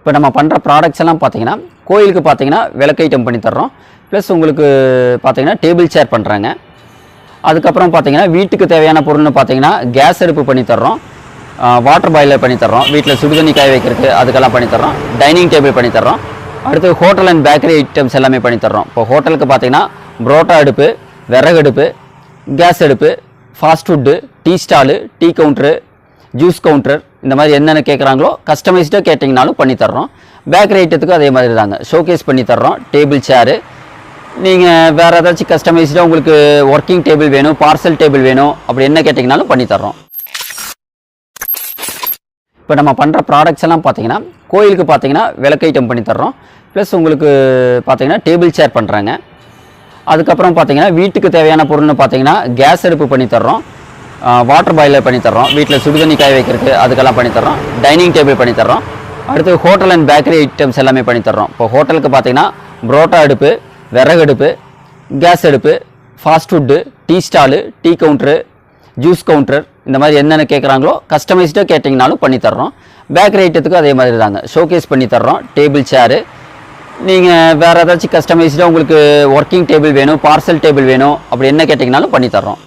இப்போ நம்ம பண்ணுற ப்ராடக்ட்ஸ் எல்லாம் பார்த்தீங்கன்னா கோயிலுக்கு பார்த்தீங்கன்னா விளக்கு ஐட்டம் பண்ணி தர்றோம். ப்ளஸ் உங்களுக்கு பார்த்தீங்கன்னா டேபிள் சேர் பண்ணுறாங்க. அதுக்கப்புறம் பார்த்தீங்கன்னா வீட்டுக்கு தேவையான பொருள்னு பார்த்தீங்கன்னா கேஸ் அடுப்பு பண்ணி தர்றோம், வாட்டர் பாய்லர் பண்ணி தர்றோம், வீட்டில் சுடுதண்ணி காய வைக்கிறதுக்கு அதுக்கெல்லாம் பண்ணி தர்றோம், டைனிங் டேபிள் பண்ணி தர்றோம். அடுத்து ஹோட்டல் அண்ட் பேக்கரி ஐட்டம்ஸ் எல்லாமே பண்ணி தர்றோம். இப்போ ஹோட்டலுக்கு பார்த்தீங்கன்னா புரோட்டா அடுப்பு, விறகு அடுப்பு, கேஸ் அடுப்பு, fast food, tea stall, tea counter, juice counter, இந்த மாதிரி என்னென்ன கேட்குறாங்களோ கஸ்டமைஸ்டாக கேட்டிங்கனாலும் பண்ணி தர்றோம். பேக்கரி ஐட்டத்துக்கும் அதே மாதிரி தாங்க, ஷோகேஸ் பண்ணி தர்றோம், டேபிள் சேரு. நீங்கள் வேறு ஏதாச்சும் கஸ்டமைஸ்டாக உங்களுக்கு ஒர்க்கிங் டேபிள் வேணும், பார்சல் டேபிள் வேணும், அப்படி என்ன கேட்டிங்கனாலும் பண்ணி தர்றோம். இப்போ நம்ம பண்ணுற ப்ராடக்ட்ஸ் எல்லாம் பார்த்தீங்கன்னா கோயிலுக்கு பார்த்தீங்கன்னா விளக்கு ஐட்டம் பண்ணி தர்றோம். ப்ளஸ் உங்களுக்கு பார்த்தீங்கன்னா டேபிள் சேர் பண்ணுறாங்க. அதுக்கப்புறம் பார்த்தீங்கன்னா வீட்டுக்கு தேவையான பொருள்னு பார்த்தீங்கன்னா கேஸ் அடுப்பு பண்ணி தர்றோம், வாட்டர் பாய்லர் பண்ணி தர்றோம், வீட்டில் சுடுதண்ணி காய வைக்கிறதுக்கு அதுக்கெல்லாம் பண்ணி தர்றோம், டைனிங் டேபிள் பண்ணி தர்றோம். அடுத்து ஹோட்டல் அண்ட் பேக்கரி ஐட்டம்ஸ் எல்லாமே பண்ணி தர்றோம். இப்போ ஹோட்டலுக்கு பார்த்தீங்கன்னா புரோட்டா அடுப்பு, விறகு அடுப்பு, கேஸ் அடுப்பு, fast food, tea stall, tea counter, juice counter, இந்த மாதிரி என்னென்ன கேட்குறாங்களோ கஸ்டமைஸ்டாக கேட்டிங்கனாலும் பண்ணி தர்றோம். பேக்கரி ஐட்டத்துக்கும் அதே மாதிரி தாங்க, ஷோகேஸ் பண்ணி தர்றோம், டேபிள் சேரு. நீங்கள் வேறு ஏதாச்சும் கஸ்டமைஸ்டாக உங்களுக்கு ஒர்க்கிங் டேபிள் வேணும், பார்சல் டேபிள் வேணும், அப்படி என்ன கேட்டிங்கனாலும் பண்ணி தர்றோம்.